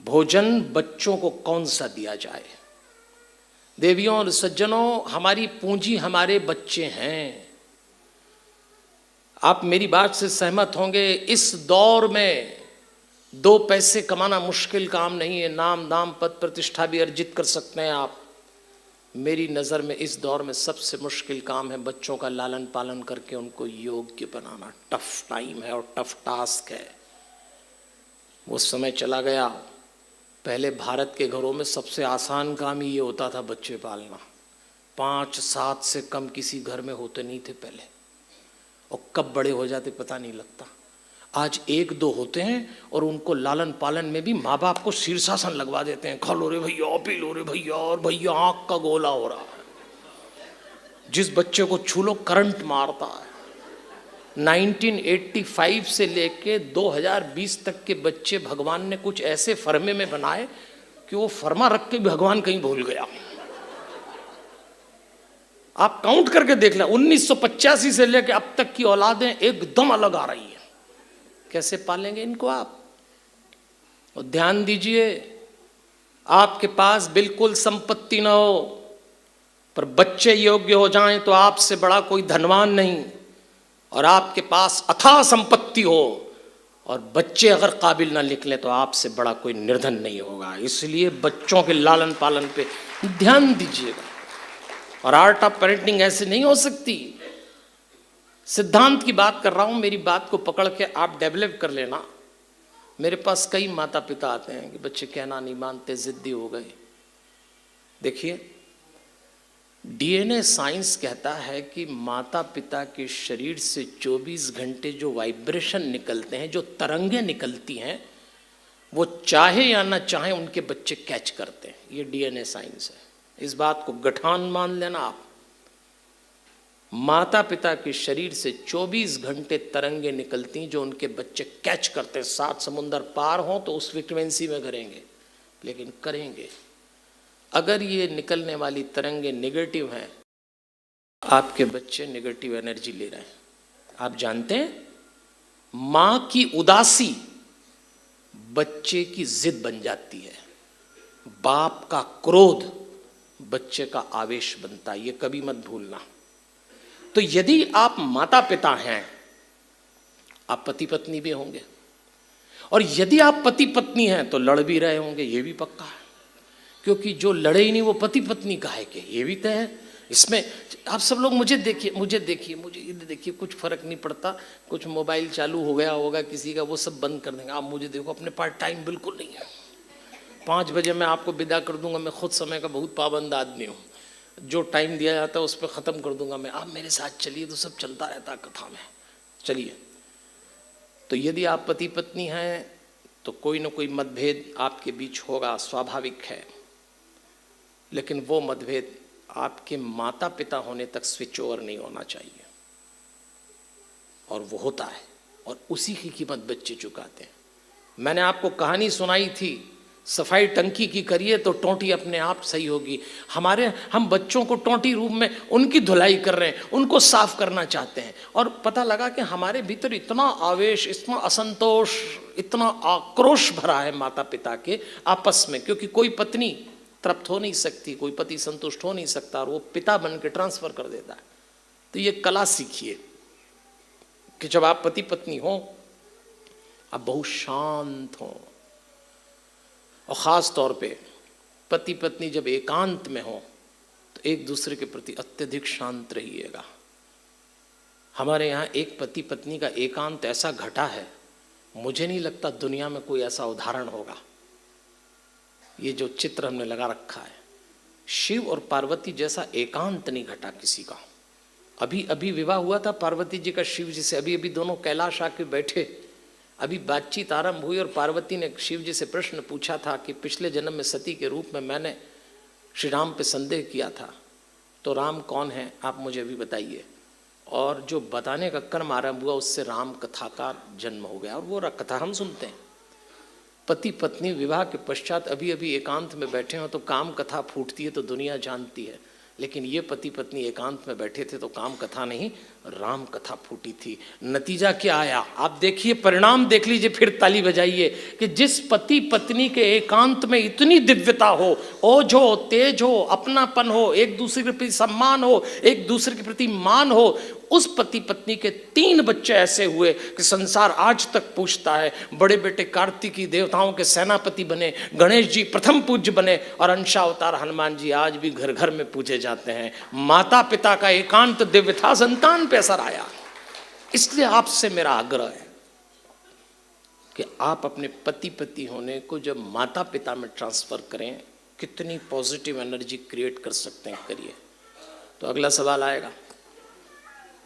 भोजन बच्चों को कौन सा दिया जाए। देवियों और सज्जनों, हमारी पूंजी हमारे बच्चे हैं। आप मेरी बात से सहमत होंगे, इस दौर में 2 पैसे कमाना मुश्किल काम नहीं है। नाम दाम पद प्रतिष्ठा भी अर्जित कर सकते हैं आप। मेरी नज़र में इस दौर में सबसे मुश्किल काम है बच्चों का लालन पालन करके उनको योग्य बनाना। टफ टाइम है और टफ टास्क है। वो समय चला गया, पहले भारत के घरों में सबसे आसान काम ही ये होता था, बच्चे पालना। 5-7 से कम किसी घर में होते नहीं थे पहले, और कब बड़े हो जाते पता नहीं लगता। आज 1-2 होते हैं और उनको लालन पालन में भी माँ बाप को शीर्षासन लगवा देते हैं। खा लो रे भैया, पी लो रे भैया, और भैया आँख का गोला हो रहा है। जिस बच्चे को छू लो करंट मारता है। 1985 से लेके 2020 तक के बच्चे भगवान ने कुछ ऐसे फर्मे में बनाए कि वो फर्मा रख के भगवान कहीं भूल गया। आप काउंट करके देख लें, 1985 से लेके अब तक की औलादें एकदम अलग आ रही है। कैसे पालेंगे इनको आप? और ध्यान दीजिए, आपके पास बिल्कुल संपत्ति न हो पर बच्चे योग्य हो जाएं तो आपसे बड़ा कोई धनवान नहीं। और आपके पास अथाह संपत्ति हो और बच्चे अगर काबिल ना निकले तो आपसे बड़ा कोई निर्धन नहीं होगा। इसलिए बच्चों के लालन पालन पे ध्यान दीजिएगा। और आर्ट ऑफ पेरेंटिंग ऐसे नहीं हो सकती। सिद्धांत की बात कर रहा हूं, मेरी बात को पकड़ के आप डेवलप कर लेना। मेरे पास कई माता पिता आते हैं कि बच्चे कहना नहीं मानते, जिद्दी हो गए। देखिए, डीएनए साइंस कहता है कि माता पिता के शरीर से 24 घंटे जो वाइब्रेशन निकलते हैं, जो तरंगें निकलती हैं, वो चाहे या ना चाहे उनके बच्चे कैच करते हैं। ये डीएनए साइंस है। इस बात को गठान मान लेना आप। माता पिता के शरीर से 24 घंटे तरंगे निकलती जो उनके बच्चे कैच करते हैं। 7 समुंदर पार हों तो उस फ्रीक्वेंसी में करेंगे, लेकिन करेंगे। अगर ये निकलने वाली तरंगे नेगेटिव हैं, आपके बच्चे नेगेटिव एनर्जी ले रहे हैं। आप जानते हैं, मां की उदासी बच्चे की जिद बन जाती है, बाप का क्रोध बच्चे का आवेश बनता है। ये कभी मत भूलना। तो यदि आप माता पिता हैं, आप पति पत्नी भी होंगे, और यदि आप पति पत्नी हैं तो लड़ भी रहे होंगे, ये भी पक्का है। क्योंकि जो लड़े ही नहीं वो पति पत्नी काहे के, ये भी तय है। इसमें आप सब लोग मुझे देखिए, मुझे देखिए, कुछ फर्क नहीं पड़ता। कुछ मोबाइल चालू हो गया होगा किसी का, वो सब बंद कर देंगे। आप मुझे देखो, अपने पास टाइम बिल्कुल नहीं है। 5 बजे मैं आपको विदा कर दूंगा। मैं खुद समय का बहुत पाबंद आदमी हूँ। जो टाइम दिया जाता है उस पर ख़त्म कर दूंगा मैं। आप मेरे साथ चलिए तो सब चलता रहता है कथा में। चलिए, तो यदि आप पति पत्नी हैं तो कोई ना कोई मतभेद आपके बीच होगा, स्वाभाविक है। लेकिन वो मतभेद आपके माता पिता होने तक स्विच ओवर नहीं होना चाहिए, और वो होता है, और उसी की कीमत बच्चे चुकाते हैं। मैंने आपको कहानी सुनाई थी, सफाई टंकी की करिए तो टोंटी अपने आप सही होगी। हम बच्चों को टोंटी रूप में उनकी धुलाई कर रहे हैं, उनको साफ करना चाहते हैं, और पता लगा कि हमारे भीतर इतना आवेश, इतना असंतोष, इतना आक्रोश भरा है माता पिता के आपस में। क्योंकि कोई पत्नी तृप्त हो नहीं सकती, कोई पति संतुष्ट हो नहीं सकता, और वो पिता बन के ट्रांसफर कर देता है। तो ये कला सीखिए कि जब आप पति पत्नी हो, आप बहुत शांत हो। और ख़ास तौर पे पति पत्नी जब एकांत में हो तो एक दूसरे के प्रति अत्यधिक शांत रहिएगा। हमारे यहाँ एक पति पत्नी का एकांत ऐसा घटा है, मुझे नहीं लगता दुनिया में कोई ऐसा उदाहरण होगा। ये जो चित्र हमने लगा रखा है, शिव और पार्वती जैसा एकांत नहीं घटा किसी का। अभी अभी विवाह हुआ था पार्वती जी का शिव जी से। अभी अभी दोनों कैलाश आके बैठे, अभी बातचीत आरंभ हुई और पार्वती ने शिव जी से प्रश्न पूछा था कि पिछले जन्म में सती के रूप में मैंने श्री राम पे संदेह किया था, तो राम कौन है आप मुझे अभी बताइए। और जो बताने का कर्म आरंभ हुआ उससे राम कथा का जन्म हो गया, और वो कथा हम सुनते हैं। पति पत्नी विवाह के पश्चात अभी अभी एकांत में बैठे हो तो काम कथा फूटती है तो दुनिया जानती है, लेकिन ये पति पत्नी एकांत में बैठे थे तो काम कथा नहीं, राम कथा फूटी थी। नतीजा क्या आया आप देखिए, परिणाम देख लीजिए, फिर ताली बजाइए कि जिस पति पत्नी के एकांत में इतनी दिव्यता हो, ओज हो, तेज हो, अपनापन हो, एक दूसरे के प्रति सम्मान हो, एक दूसरे के प्रति मान हो, उस पति पत्नी के 3 बच्चे ऐसे हुए कि संसार आज तक पूछता है। बड़े बेटे कार्तिकी देवताओं के सेनापति बने, गणेश जी प्रथम पूज्य बने, और अंशावतार हनुमान जी आज भी घर घर में पूजे जाते हैं। माता पिता का एकांत दिव्य था, संतान पे असर आया। इसलिए आपसे मेरा आग्रह है कि आप अपने पति पति होने को जब माता पिता में ट्रांसफर करें, कितनी पॉजिटिव एनर्जी क्रिएट कर सकते हैं, करिए। तो अगला सवाल आएगा,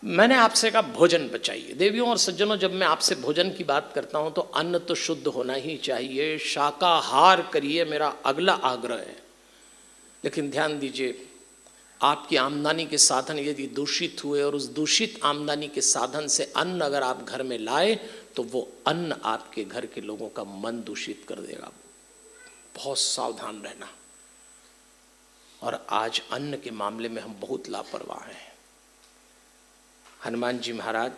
मैंने आपसे कहा भोजन बचाइए। देवियों और सज्जनों, जब मैं आपसे भोजन की बात करता हूं तो अन्न तो शुद्ध होना ही चाहिए, शाकाहार करिए, मेरा अगला आग्रह है। लेकिन ध्यान दीजिए, आपकी आमदनी के साधन यदि दूषित हुए और उस दूषित आमदनी के साधन से अन्न अगर आप घर में लाए तो वो अन्न आपके घर के लोगों का मन दूषित कर देगा। बहुत सावधान रहना। और आज अन्न के मामले में हम बहुत लापरवाह हैं। हनुमान जी महाराज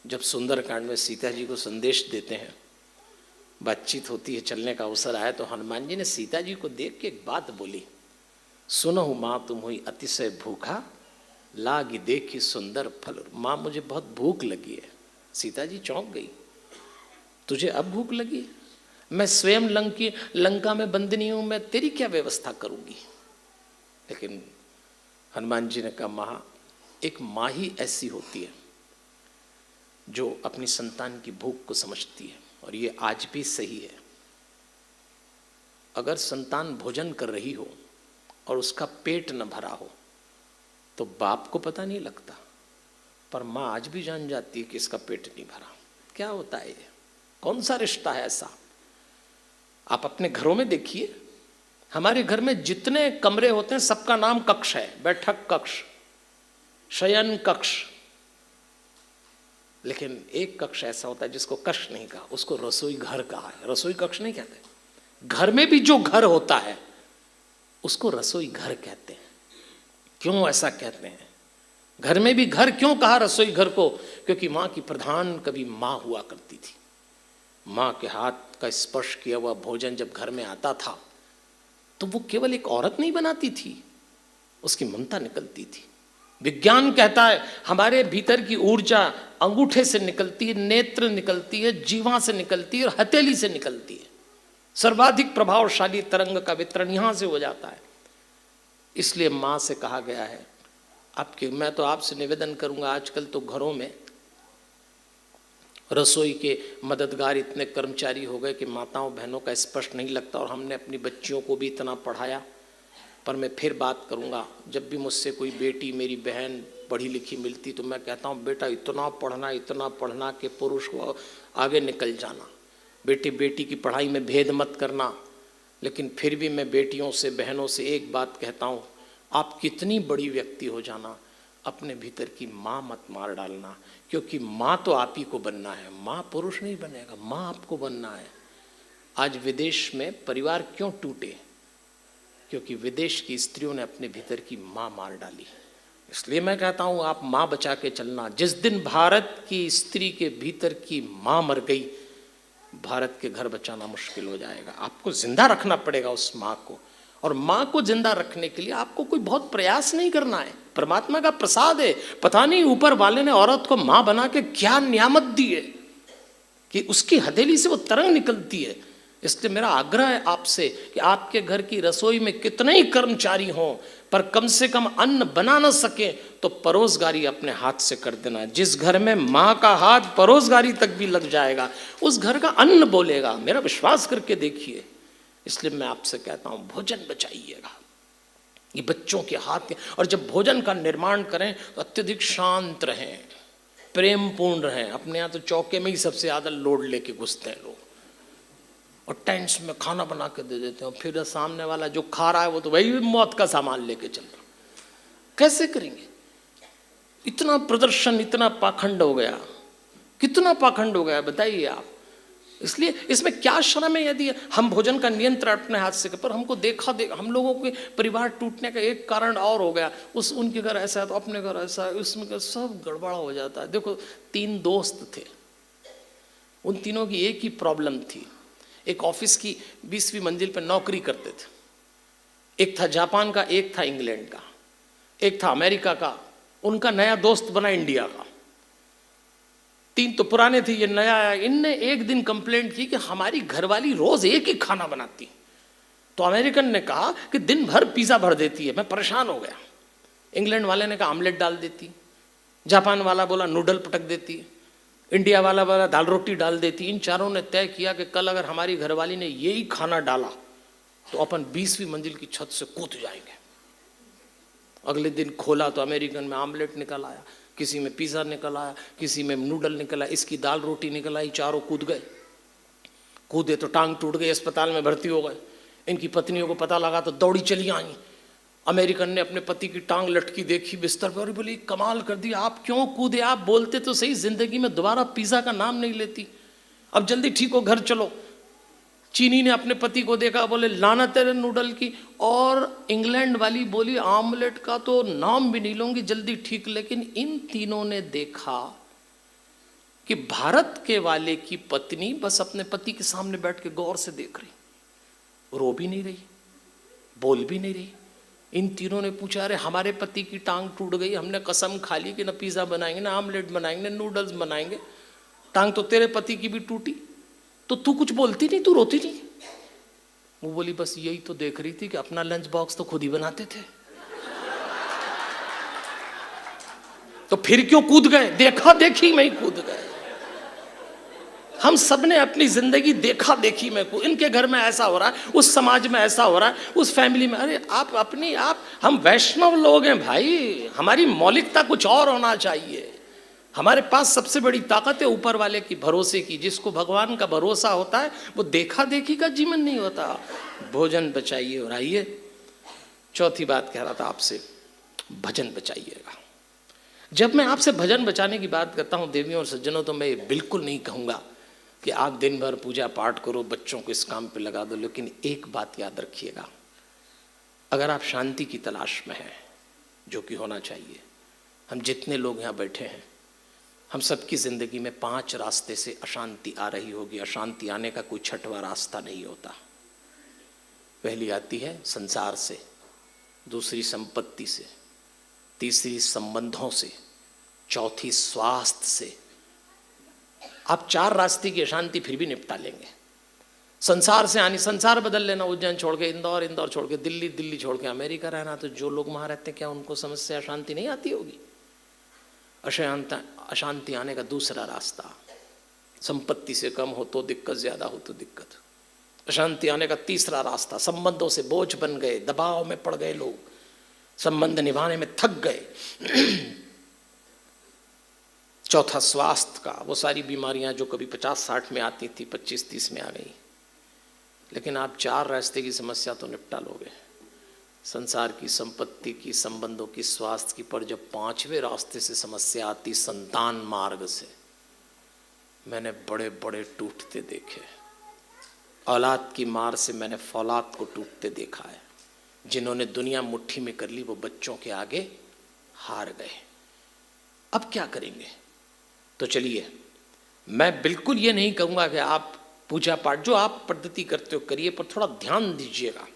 जब सुंदरकांड में सीता जी को संदेश देते हैं, बातचीत होती है, चलने का अवसर आया, तो हनुमान जी ने सीता जी को देख के एक बात बोली, सुनहु माँ तुम हुई अतिशय भूखा, लागी देखी सुंदर फल। माँ मुझे बहुत भूख लगी है। सीता जी चौंक गई, तुझे अब भूख लगी है? मैं स्वयं लंका में बंदनी हूं, मैं तेरी क्या व्यवस्था करूंगी? लेकिन हनुमान जी ने कहा, माँ, एक माँ ही ऐसी होती है जो अपनी संतान की भूख को समझती है, और ये आज भी सही है। अगर संतान भोजन कर रही हो और उसका पेट न भरा हो तो बाप को पता नहीं लगता, पर माँ आज भी जान जाती है कि इसका पेट नहीं भरा। क्या होता है ये? कौन सा रिश्ता है ऐसा? आप अपने घरों में देखिए, हमारे घर में जितने कमरे होते हैं सबका नाम कक्ष है, बैठक कक्ष, शयन कक्ष, लेकिन एक कक्ष ऐसा होता है जिसको कक्ष नहीं कहा, उसको रसोई घर कहा है। रसोई कक्ष नहीं कहते। घर में भी जो घर होता है उसको रसोई घर कहते हैं। क्यों ऐसा कहते हैं? घर में भी घर क्यों कहा रसोई घर को? क्योंकि माँ की प्रधान कभी माँ हुआ करती थी। माँ के हाथ का स्पर्श किया हुआ भोजन जब घर में आता था तो वो केवल एक औरत नहीं बनाती थी, उसकी ममता निकलती थी। विज्ञान कहता है हमारे भीतर की ऊर्जा अंगूठे से निकलती है, नेत्र निकलती है, जीवा से निकलती है और हथेली से निकलती है। सर्वाधिक प्रभावशाली तरंग का वितरण यहां से हो जाता है। इसलिए माँ से कहा गया है आपके, मैं तो आपसे निवेदन करूंगा, आजकल तो घरों में रसोई के मददगार इतने कर्मचारी हो गए कि माताओं बहनों का स्पर्श नहीं लगता, और हमने अपनी बच्चियों को भी इतना पढ़ाया। पर मैं फिर बात करूंगा, जब भी मुझसे कोई बेटी मेरी बहन पढ़ी लिखी मिलती तो मैं कहता हूं, बेटा इतना पढ़ना कि पुरुष को आगे निकल जाना। बेटी बेटी की पढ़ाई में भेद मत करना। लेकिन फिर भी मैं बेटियों से, बहनों से एक बात कहता हूं, आप कितनी बड़ी व्यक्ति हो जाना, अपने भीतर की माँ मत मार डालना, क्योंकि माँ तो आप ही को बनना है, माँ पुरुष नहीं बनेगा, माँ आपको बनना है। आज विदेश में परिवार क्यों टूटे? क्योंकि विदेश की स्त्रियों ने अपने भीतर की माँ मार डाली। इसलिए मैं कहता हूँ आप माँ बचा के चलना। जिस दिन भारत की स्त्री के भीतर की माँ मर गई, भारत के घर बचाना मुश्किल हो जाएगा। आपको जिंदा रखना पड़ेगा उस माँ को, और माँ को जिंदा रखने के लिए आपको कोई बहुत प्रयास नहीं करना है। परमात्मा का प्रसाद है। पता नहीं ऊपर वाले ने औरत को माँ बना के क्या नियामत दी है कि उसकी हथेली से वो तरंग निकलती है। इसलिए मेरा आग्रह है आपसे कि आपके घर की रसोई में कितने ही कर्मचारी हों, पर कम से कम अन्न बना न सके तो परोसगारी अपने हाथ से कर देना। जिस घर में माँ का हाथ परोसगारी तक भी लग जाएगा, उस घर का अन्न बोलेगा। मेरा विश्वास करके देखिए। इसलिए मैं आपसे कहता हूँ भोजन बचाइएगा, ये बच्चों के हाथ। और जब भोजन का निर्माण करें तो अत्यधिक शांत रहें, प्रेम पूर्ण रहें। अपने यहाँ तो चौके में ही सबसे ज़्यादा लोड लेके घुसते हैं लोग, और टेंट्स में खाना बना के दे देते हैं। फिर सामने वाला जो खा रहा है वो तो वही मौत का सामान लेके चल रहा। कैसे करेंगे? इतना प्रदर्शन, इतना पाखंड हो गया, कितना पाखंड हो गया बताइए आप। इसलिए इसमें क्या शर्म है यदि हम भोजन का नियंत्रण अपने हाथ से, पर हमको देखा हम लोगों के परिवार टूटने का एक कारण और हो गया, उनके घर ऐसा है तो अपने घर ऐसा है, उसमें सब गड़बड़ा हो जाता है। देखो 3 दोस्त थे, उन तीनों की एक ही प्रॉब्लम थी। एक ऑफिस की 20वीं मंजिल पर नौकरी करते थे, एक था जापान का, एक था इंग्लैंड का, एक था अमेरिका का, उनका नया दोस्त बना इंडिया का। 3 तो पुराने थे, ये नया आया। इनने एक दिन कंप्लेंट की कि हमारी घरवाली रोज एक ही खाना बनाती। तो अमेरिकन ने कहा कि दिन भर पिज्जा भर देती है, मैं परेशान हो गया। इंग्लैंड वाले ने कहा आमलेट डाल देती, जापान वाला बोला नूडल पटक देती, इंडिया वाला बोला दाल रोटी डाल देती। इन चारों ने तय किया कि कल अगर हमारी घरवाली ने यही खाना डाला तो अपन 20वीं मंजिल की छत से कूद जाएंगे। अगले दिन खोला तो अमेरिकन में आमलेट निकल आया, किसी में पिज़्ज़ा निकल आया, किसी में नूडल निकल आया, इसकी दाल रोटी निकल आई। चारों कूद गए, कूदे तो टांग टूट गई, अस्पताल में भर्ती हो गए। इनकी पत्नियों को पता लगा तो दौड़ी चली आई। अमेरिकन ने अपने पति की टांग लटकी देखी बिस्तर पर और बोली कमाल कर दिया, आप क्यों कूदे? आप बोलते तो सही जिंदगी में दोबारा पिज़्ज़ा का नाम नहीं लेती, अब जल्दी ठीक हो, घर चलो। चीनी ने अपने पति को देखा, बोले लाना तेरे नूडल की। और इंग्लैंड वाली बोली आमलेट का तो नाम भी नहीं लूंगी, जल्दी ठीक। लेकिन इन तीनों ने देखा कि भारत के वाले की पत्नी बस अपने पति के सामने बैठ के गौर से देख रही, रो भी नहीं रही, बोल भी नहीं रही। इन तीनों ने पूछा अरे हमारे पति की टांग टूट गई, हमने कसम खा ली कि ना पिज़्ज़ा बनाएंगे, ना आमलेट बनाएंगे, ना नूडल्स बनाएंगे, टांग तो तेरे पति की भी टूटी, तो तू कुछ बोलती नहीं, तू रोती नहीं? वो बोली बस यही तो देख रही थी कि अपना लंच बॉक्स तो खुद ही बनाते थे, तो फिर क्यों कूद गए? देखा देखी में ही कूद गए। हम सबने अपनी जिंदगी देखा देखी में कूद, इनके घर में ऐसा हो रहा है, उस समाज में ऐसा हो रहा है, उस फैमिली में। अरे आप हम वैष्णव लोग हैं भाई, हमारी मौलिकता कुछ और होना चाहिए। हमारे पास सबसे बड़ी ताकत है ऊपर वाले की भरोसे की। जिसको भगवान का भरोसा होता है वो देखा देखी का जीवन नहीं होता। भोजन बचाइए और आइए। चौथी बात कह रहा था आपसे, भजन बचाइएगा। जब मैं आपसे भजन बचाने की बात करता हूँ देवियों और सज्जनों, तो मैं ये बिल्कुल नहीं कहूँगा कि आप दिन भर पूजा पाठ करो, बच्चों को इस काम पे लगा दो। लेकिन एक बात याद रखिएगा, अगर आप शांति की तलाश में हैं, जो कि होना चाहिए, हम जितने लोग यहाँ बैठे हैं, हम सबकी ज़िंदगी में 5 रास्ते से अशांति आ रही होगी। अशांति आने का कोई छठवां रास्ता नहीं होता। पहली आती है संसार से, दूसरी संपत्ति से, तीसरी संबंधों से, चौथी स्वास्थ्य से। आप 4 रास्ते की अशांति फिर भी निपटा लेंगे। संसार से आनी, संसार बदल लेना, उज्जैन छोड़ के इंदौर, इंदौर छोड़ के दिल्ली, दिल्ली छोड़ के अमेरिका रहना, तो जो लोग वहाँ रहते हैं क्या उनको समस्या अशांति नहीं आती होगी? अशांति आने का दूसरा रास्ता, संपत्ति से कम हो तो दिक्कत, ज्यादा हो तो दिक्कत। अशांति आने का तीसरा रास्ता, संबंधों से बोझ बन गए, दबाव में पड़ गए लोग, संबंध निभाने में थक गए। चौथा स्वास्थ्य का, वो सारी बीमारियां जो कभी 50-60 में आती थी 25-30 में आ गई। लेकिन आप 4 रास्ते की समस्या तो निपटा लोगे, संसार की, संपत्ति की, संबंधों की, स्वास्थ्य की। पर जब 5वें रास्ते से समस्या आती, संतान मार्ग से, मैंने बड़े बड़े टूटते देखे। औलाद की मार से मैंने फौलाद को टूटते देखा है। जिन्होंने दुनिया मुट्ठी में कर ली वो बच्चों के आगे हार गए। अब क्या करेंगे? तो चलिए, मैं बिल्कुल ये नहीं कहूँगा कि आप पूजा पाठ जो आप पद्धति करते हो करिए, पर थोड़ा ध्यान दीजिएगा।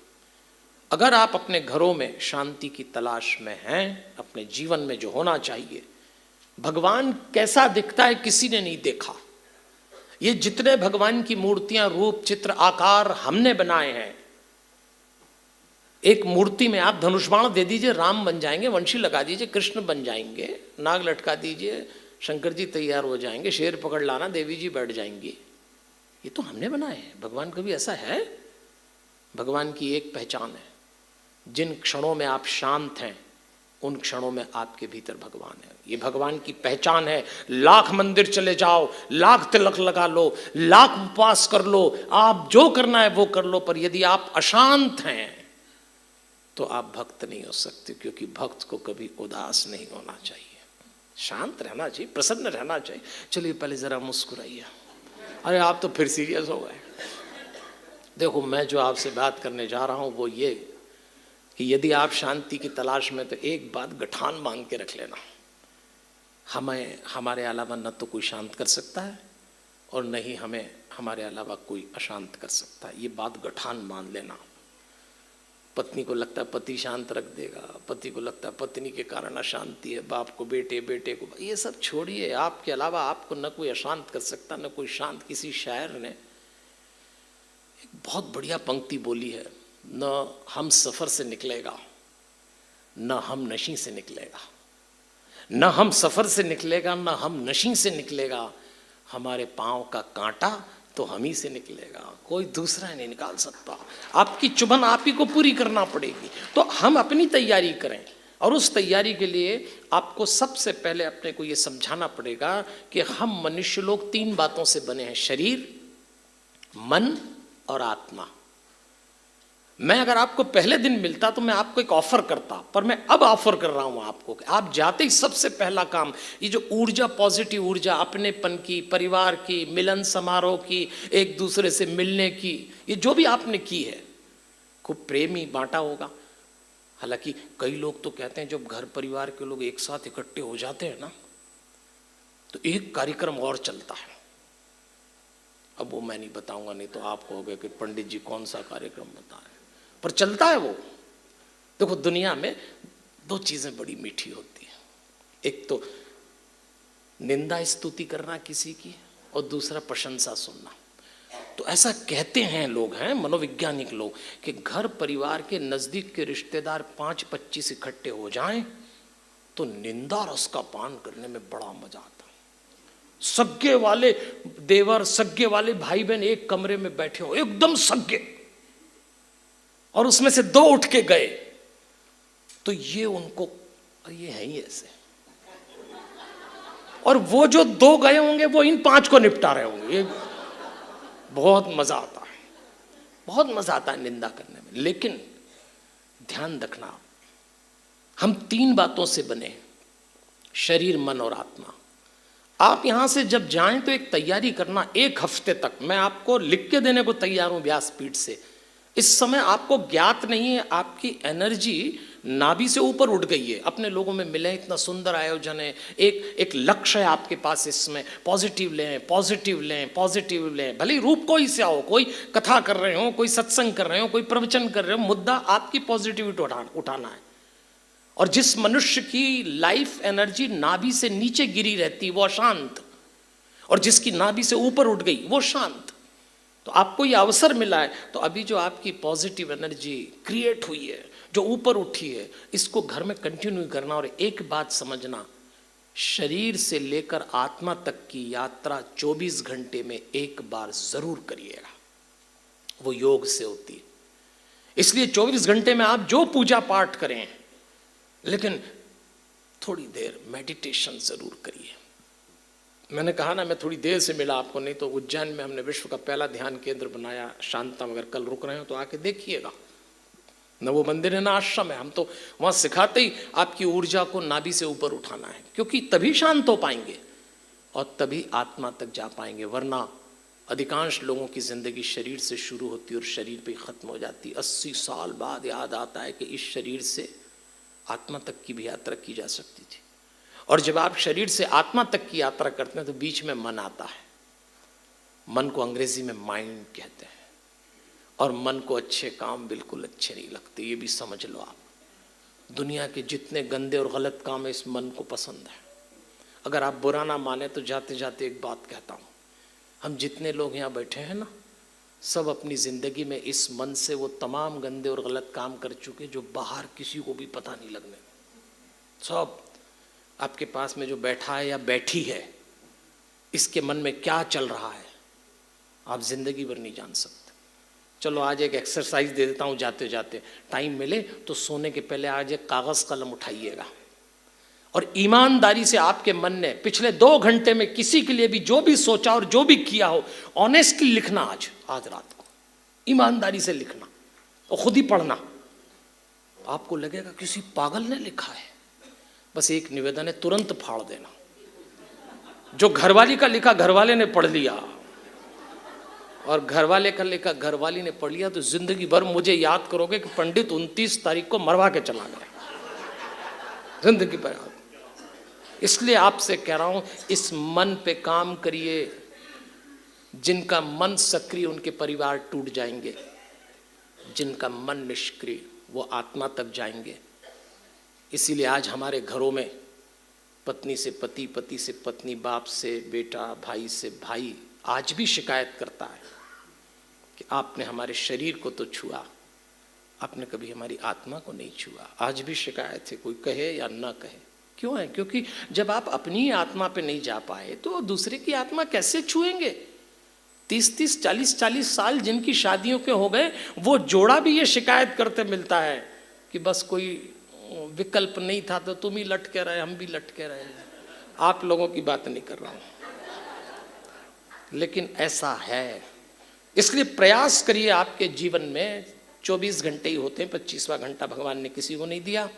अगर आप अपने घरों में शांति की तलाश में हैं, अपने जीवन में जो होना चाहिए, भगवान कैसा दिखता है किसी ने नहीं देखा। ये जितने भगवान की मूर्तियां, रूप, चित्र, आकार हमने बनाए हैं, एक मूर्ति में आप धनुष बाण दे दीजिए, राम बन जाएंगे, वंशी लगा दीजिए, कृष्ण बन जाएंगे, नाग लटका दीजिए, शंकर जी तैयार हो जाएंगे, शेर पकड़ लाना, देवी जी बैठ जाएंगी। ये तो हमने बनाए हैं। भगवान कभी ऐसा है? भगवान की एक पहचान है, जिन क्षणों में आप शांत हैं उन क्षणों में आपके भीतर भगवान है। ये भगवान की पहचान है। लाख मंदिर चले जाओ, लाख तिलक लगा लो, लाख उपवास कर लो, आप जो करना है वो कर लो, पर यदि आप अशांत हैं तो आप भक्त नहीं हो सकते। क्योंकि भक्त को कभी उदास नहीं होना चाहिए, शांत रहना चाहिए, प्रसन्न रहना चाहिए। चलिए पहले जरा मुस्कुराइए। अरे आप तो फिर सीरियस हो गए। देखो, मैं जो आपसे बात करने जा रहा हूँ वो ये कि यदि आप शांति की तलाश में, तो एक बात गठान बांध के रख लेना, हमें हमारे अलावा न तो कोई शांत कर सकता है और न ही हमें हमारे अलावा कोई अशांत कर सकता है। ये बात गठान बांध लेना। पत्नी को लगता है पति शांत रख देगा, पति को लगता है पत्नी के कारण अशांति है, बाप को बेटे, बेटे को, ये सब छोड़िए। आपके अलावा आपको न कोई अशांत कर सकता, न कोई शांत। किसी शायर ने एक बहुत बढ़िया पंक्ति बोली है, न हम सफ़र से निकलेगा, न हम नशी से निकलेगा। न हम सफ़र से निकलेगा, न हम नशी से निकलेगा, हमारे पाँव का कांटा तो हम ही से निकलेगा, कोई दूसरा नहीं निकाल सकता। आपकी चुभन आप ही को पूरी करना पड़ेगी। तो हम अपनी तैयारी करें, और उस तैयारी के लिए आपको सबसे पहले अपने को ये समझाना पड़ेगा कि हम मनुष्य लोग 3 बातों से बने हैं, शरीर, मन और आत्मा। मैं अगर आपको पहले दिन मिलता तो मैं आपको एक ऑफर करता, पर मैं अब ऑफर कर रहा हूं आपको कि आप जाते ही सबसे पहला काम, ये जो ऊर्जा, पॉजिटिव ऊर्जा, अपनेपन की, परिवार की, मिलन समारोह की, एक दूसरे से मिलने की, ये जो भी आपने की है, खूब प्रेम ही बांटा होगा। हालांकि कई लोग तो कहते हैं जब घर परिवार के लोग एक साथ इकट्ठे हो जाते हैं ना, तो एक कार्यक्रम और चलता है। अब वो मैं नहीं बताऊंगा, नहीं तो आप कहोगे कि पंडित जी कौन सा कार्यक्रम बताएं, पर चलता है वो। देखो, दुनिया में 2 चीजें बड़ी मीठी होती है, एक तो निंदा स्तुति करना किसी की, और दूसरा प्रशंसा सुनना। तो ऐसा कहते हैं लोग, हैं मनोवैज्ञानिक लोग, कि घर परिवार के नजदीक के रिश्तेदार 5-25 इकट्ठे हो जाएं तो निंदा रस का पान करने में बड़ा मजा आता है। सगे वाले देवर, सगे वाले भाई बहन एक कमरे में बैठे हो, एकदम सगे, और उसमें से 2 उठ के गए, तो ये उनको, ये है ही ऐसे, और वो जो 2 गए होंगे वो इन 5 को निपटा रहे होंगे। ये बहुत मजा आता है, बहुत मजा आता है निंदा करने में। लेकिन ध्यान रखना, हम 3 बातों से बने, शरीर, मन और आत्मा। आप यहां से जब जाएं तो एक तैयारी करना, 1 हफ्ते तक मैं आपको लिख के देने को तैयार हूं व्यासपीठ से। इस समय आपको ज्ञात नहीं है, आपकी एनर्जी नाभि से ऊपर उठ गई है। अपने लोगों में मिले, इतना सुंदर आयोजन है, एक लक्ष्य है आपके पास। इसमें पॉजिटिव लें, पॉजिटिव लें, पॉजिटिव लें, भले रूप कोई से हो, कोई कथा कर रहे हो, कोई सत्संग कर रहे हो, कोई प्रवचन कर रहे हो, मुद्दा आपकी पॉजिटिविटी उठाना है। और जिस मनुष्य की लाइफ एनर्जी नाभि से नीचे गिरी रहती वो अशांत, और जिसकी नाभि से ऊपर उठ गई वो शांत। तो आपको ये अवसर मिला है, तो अभी जो आपकी पॉजिटिव एनर्जी क्रिएट हुई है, जो ऊपर उठी है, इसको घर में कंटिन्यू करना। और एक बात समझना, शरीर से लेकर आत्मा तक की यात्रा 24 घंटे में एक बार जरूर करिएगा, वो योग से होती है। इसलिए 24 घंटे में आप जो पूजा पाठ करें, लेकिन थोड़ी देर मेडिटेशन जरूर करिए। मैंने कहा ना, मैं थोड़ी देर से मिला आपको, नहीं तो उज्जैन में हमने विश्व का पहला ध्यान केंद्र बनाया, शांतम। अगर कल रुक रहे हो तो आके देखिएगा, न वो मंदिर है ना आश्रम है। हम तो वहाँ सिखाते ही आपकी ऊर्जा को नाभि से ऊपर उठाना है, क्योंकि तभी शांत हो पाएंगे और तभी आत्मा तक जा पाएंगे। वरना अधिकांश लोगों की जिंदगी शरीर से शुरू होती है और शरीर पे खत्म हो जाती है। 80 साल बाद याद आता है कि इस शरीर से आत्मा तक की भी यात्रा की जा सकती थी। और जब आप शरीर से आत्मा तक की यात्रा करते हैं तो बीच में मन आता है। मन को अंग्रेजी में माइंड कहते हैं, और मन को अच्छे काम बिल्कुल अच्छे नहीं लगते, ये भी समझ लो आप। दुनिया के जितने गंदे और गलत काम है, इस मन को पसंद है। अगर आप बुरा ना माने तो जाते जाते एक बात कहता हूँ, हम जितने लोग यहाँ बैठे हैं ना, सब अपनी ज़िंदगी में इस मन से वो तमाम गंदे और गलत काम कर चुके जो बाहर किसी को भी पता नहीं लगने। सब आपके पास में जो बैठा है या बैठी है, इसके मन में क्या चल रहा है आप जिंदगी भर नहीं जान सकते। चलो आज एक एक्सरसाइज दे देता हूँ, जाते जाते टाइम मिले तो सोने के पहले आज एक कागज़ कलम उठाइएगा और ईमानदारी से आपके मन ने पिछले 2 घंटे में किसी के लिए भी जो भी सोचा और जो भी किया हो, ऑनेस्टली लिखना। आज रात को ईमानदारी से लिखना और खुद ही पढ़ना। आपको लगेगा किसी पागल ने लिखा है। बस एक निवेदन है, तुरंत फाड़ देना। जो घरवाली का लिखा घरवाले ने पढ़ लिया, और घरवाले का लेकर घरवाली ने पढ़ लिया तो जिंदगी भर मुझे याद करोगे कि पंडित 29 तारीख को मरवा के चला गया, जिंदगी भर। इसलिए आपसे कह रहा हूं, इस मन पे काम करिए। जिनका मन सक्रिय उनके परिवार टूट जाएंगे, जिनका मन निष्क्रिय वो आत्मा तक जाएंगे। इसीलिए आज हमारे घरों में पत्नी से पति, पति से पत्नी, बाप से बेटा, भाई से भाई आज भी शिकायत करता है कि आपने हमारे शरीर को तो छुआ, आपने कभी हमारी आत्मा को नहीं छुआ। आज भी शिकायत है, कोई कहे या ना कहे। क्यों है? क्योंकि जब आप अपनी आत्मा पे नहीं जा पाए तो दूसरे की आत्मा कैसे छुएंगे? 30-30, 40-40 साल जिनकी शादियों के हो गए, वो जोड़ा भी ये शिकायत करते मिलता है कि बस कोई विकल्प नहीं था तो तुम ही लटके रहे, हम भी लटके रहे। आप लोगों की बात नहीं कर रहा हूं, लेकिन ऐसा है। इसलिए प्रयास करिए। आपके जीवन में 24 घंटे ही होते हैं, 25वां घंटा भगवान ने किसी को नहीं दिया।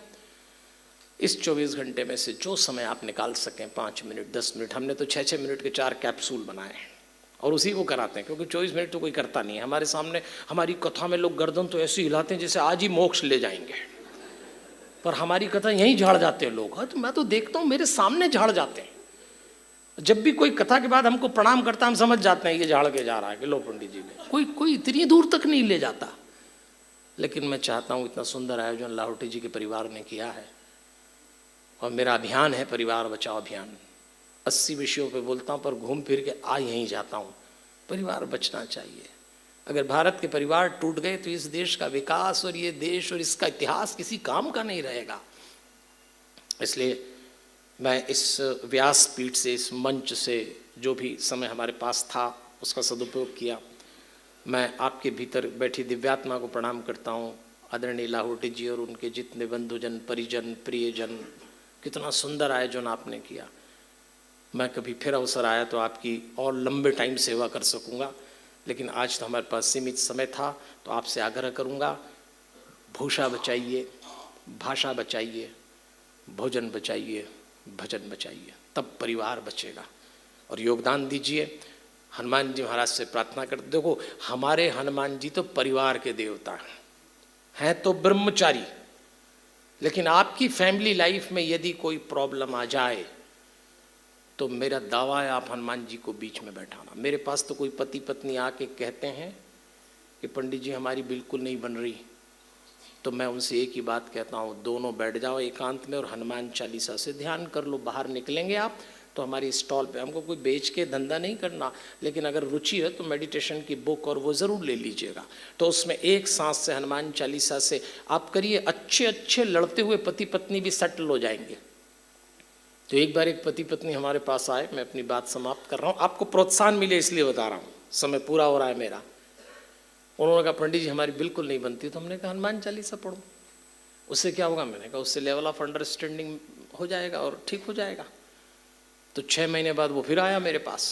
इस 24 घंटे में से जो समय आप निकाल सकें, 5 मिनट, 10 मिनट, हमने तो 6-6 मिनट के 4 कैप्सूल बनाए हैं और उसी को कराते हैं, क्योंकि 24 मिनट तो कोई करता नहीं है। हमारे सामने हमारी कथा में लोग गर्दन तो ऐसे हिलाते हैं जैसे आज ही मोक्ष ले जाएंगे, पर हमारी कथा यहीं झाड़ जाते हैं लोग। तो मैं तो देखता हूँ मेरे सामने झाड़ जाते हैं। जब भी कोई कथा के बाद हमको प्रणाम करता हम समझ जाते हैं ये झाड़ के जा रहा है कि लो पंडित जी ने। कोई इतनी दूर तक नहीं ले जाता। लेकिन मैं चाहता हूँ इतना सुंदर आयोजन लाहौटी जी के परिवार ने किया है और मेरा अभियान है परिवार बचाओ अभियान। 80 विषयों पे बोलता हूँ पर घूम फिर के आ यहीं जाता हूँ। परिवार बचना चाहिए। अगर भारत के परिवार टूट गए तो इस देश का विकास और ये देश और इसका इतिहास किसी काम का नहीं रहेगा। इसलिए मैं इस व्यासपीठ से, इस मंच से जो भी समय हमारे पास था उसका सदुपयोग किया। मैं आपके भीतर बैठी दिव्यात्मा को प्रणाम करता हूँ। आदरणीय लाहौटी जी और उनके जितने बंधुजन, परिजन, प्रियजन, कितना सुंदर आयोजन आपने किया। मैं कभी फिर अवसर आया तो आपकी और लंबे टाइम सेवा कर सकूँगा, लेकिन आज तो हमारे पास सीमित समय था। तो आपसे आग्रह करूँगा, भूषा बचाइए, भाषा बचाइए, भोजन बचाइए, भजन बचाइए, तब परिवार बचेगा। और योगदान दीजिए। हनुमान जी महाराज से प्रार्थना करते, देखो हमारे हनुमान जी तो परिवार के देवता हैं तो ब्रह्मचारी, लेकिन आपकी फैमिली लाइफ में यदि कोई प्रॉब्लम आ जाए तो मेरा दावा है आप हनुमान जी को बीच में बैठाना। मेरे पास तो कोई पति पत्नी आके कहते हैं कि पंडित जी हमारी बिल्कुल नहीं बन रही, तो मैं उनसे एक ही बात कहता हूँ, दोनों बैठ जाओ एकांत में और हनुमान चालीसा से ध्यान कर लो। बाहर निकलेंगे आप तो हमारी स्टॉल पे, हमको कोई बेच के धंधा नहीं करना, लेकिन अगर रुचि है तो मेडिटेशन की बुक और वो ज़रूर ले लीजिएगा। तो उसमें एक सांस से हनुमान चालीसा से आप करिए, अच्छे अच्छे लड़ते हुए पति पत्नी भी सेटल हो जाएंगे। तो एक बार एक पति पत्नी हमारे पास आए, मैं अपनी बात समाप्त कर रहा हूँ, आपको प्रोत्साहन मिले इसलिए बता रहा हूँ, समय पूरा हो रहा है मेरा। उन्होंने कहा पंडित जी हमारी बिल्कुल नहीं बनती। तो हमने कहा हनुमान चालीसा पढ़ो, उससे क्या होगा? मैंने कहा उससे लेवल ऑफ अंडरस्टैंडिंग हो जाएगा और ठीक हो जाएगा। तो 6 महीने बाद वो फिर आया मेरे पास।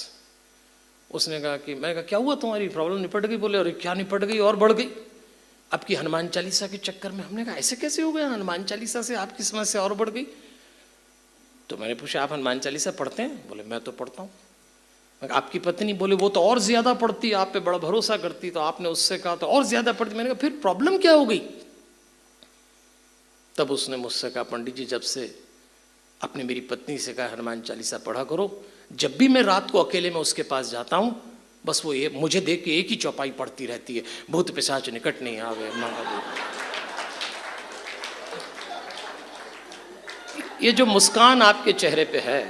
उसने कहा कि, मैंने कहा क्या हुआ तुम्हारी प्रॉब्लम निपट गई? बोले अरे क्या निपट गई, और बढ़ गई आपकी हनुमान चालीसा के चक्कर में। हमने कहा ऐसे कैसे हो गया, हनुमान चालीसा से आपकी समस्या और बढ़ गई? तो मैंने पूछा आप हनुमान चालीसा पढ़ते हैं? बोले मैं तो पढ़ता हूँ। आपकी पत्नी? बोले वो तो और ज्यादा पढ़ती, आप पे बड़ा भरोसा करती, तो आपने उससे कहा तो और ज्यादा पढ़ती। मैंने कहा फिर प्रॉब्लम क्या हो गई? तब उसने मुझसे कहा पंडित जी जब से आपने मेरी पत्नी से कहा हनुमान चालीसा पढ़ा करो, जब भी मैं रात को अकेले में उसके पास जाता हूँ बस वो ये मुझे देख के एक ही चौपाई पढ़ती रहती है, भूत पिशाच निकट नहीं आवे। ये जो मुस्कान आपके चेहरे पे है,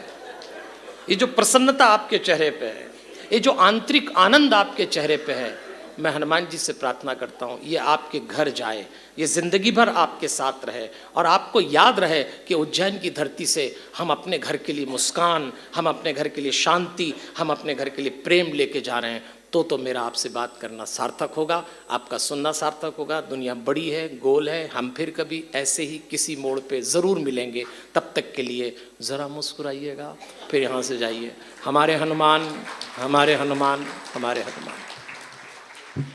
ये जो प्रसन्नता आपके चेहरे पे है, ये जो आंतरिक आनंद आपके चेहरे पे है, मैं हनुमान जी से प्रार्थना करता हूँ ये आपके घर जाए, ये जिंदगी भर आपके साथ रहे और आपको याद रहे कि उज्जैन की धरती से हम अपने घर के लिए मुस्कान, हम अपने घर के लिए शांति, हम अपने घर के लिए प्रेम लेके जा रहे हैं। तो मेरा आपसे बात करना सार्थक होगा, आपका सुनना सार्थक होगा। दुनिया बड़ी है, गोल है, हम फिर कभी ऐसे ही किसी मोड़ पे ज़रूर मिलेंगे। तब तक के लिए ज़रा मुस्कुराइएगा, फिर यहाँ से जाइए। हमारे हनुमान, हमारे हनुमान, हमारे हनुमान।